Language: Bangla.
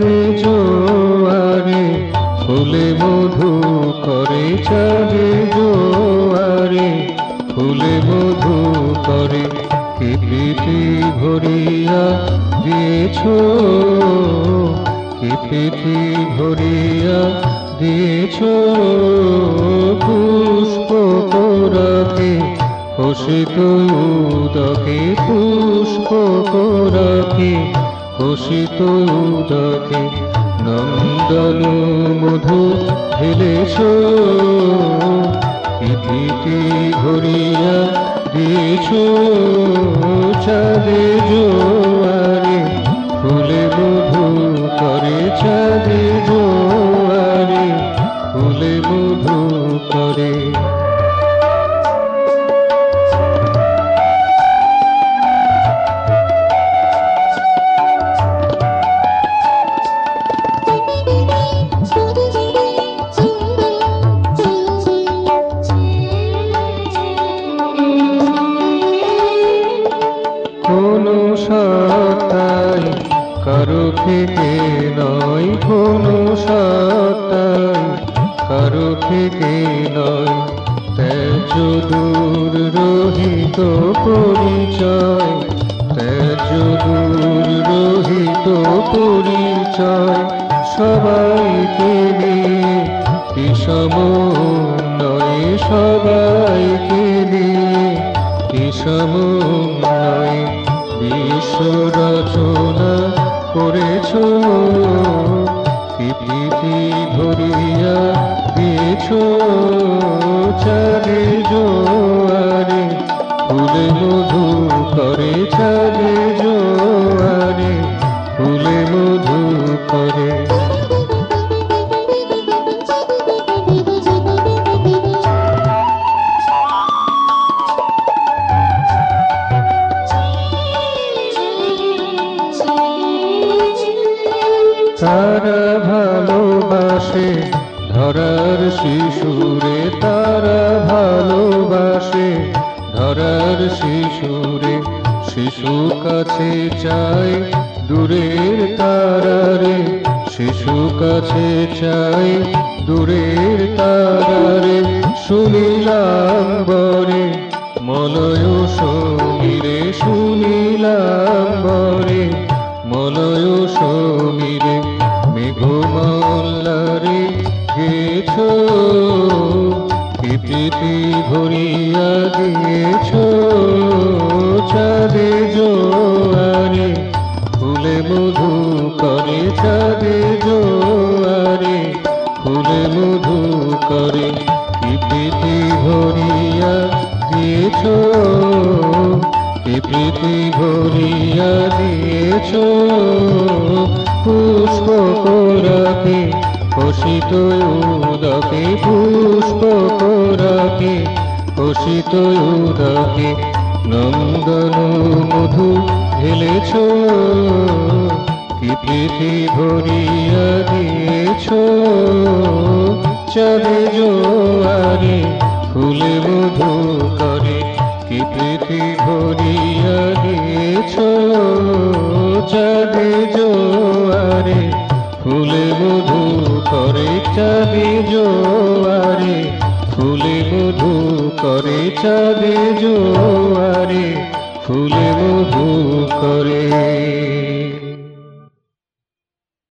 চাঁদে জোয়ারে ফুলে মধু করে, চাঁদে জোয়ারে ফুলে মধু করে। কি প্রীতি ভরিয়া দিয়েছ, কি প্রীতি ভরিয়া দিয়েছ। পুষ্প রাখে হসিত উদকে, পুষ্প রাখে হসিত উদকে। নন্দন মধু ঢেলেছ, কি প্রীতি ভরিয়া দিয়েছ। চাঁদে জোয়ারে ফুলে মধু করে, চাঁদে জোয়ারে ফুলে মধু করে। কোনো সত্তাই কারো থেকে নয়, কোনো সত্তাই কারো থেকে নয়। ত্যাজ্য দূর রহিত পরিচয়, ত্যাজ্য দূর রহিত পরিচয়। সবাইকে নিয়ে কি সমন্বয়ে, সবাইকে নিয়ে কি সমন্বয়ে বিশ্ব রচনা করেছ। কি প্রীতি ভরিয়া দিয়েছ। চাঁদে জোয়ারে ফুলে মধু করে, চাঁদে জোয়ারে ফুলে মধু করে। তারা ভালোবাসে ধরার শিশুরে, তারা ভালোবাসে ধরার শিশুরে। শিশু কাছে চায় দূরের তারারে, শিশু কাছে চায় দূরের তারারে। শুনিলাম বরে মলয় সমীরে, শুনিলাম বরে মলয় সমীরে। মেঘমল্লারে গেছ, কি প্রীতি ভরিয়া দিয়েছ। চাঁদে জোয়ারে ফুলে মধু করে, চাঁদে জোয়ারে ফুলে মধু করে। কি প্রীতি ভরিয়া দিয়েছ, কি প্রীতি ভরিয়া দিয়েছ। পুষ্প রাখে হসিত উদকে, পুষ্প রাখে হসিত উদকে। নন্দন মধু ঢেলেছ, কি প্রীতি ভরিয়া দিয়েছ। চাঁদে জোয়ারে ফুলে মধু করে, কি প্রীতি ভরিয়া দিয়েছ। চাঁদে জোয়ারে ফুলে মধু করে, চাঁদে জোয়ারে ফুলে মধু করে, চাঁদে জোয়ারে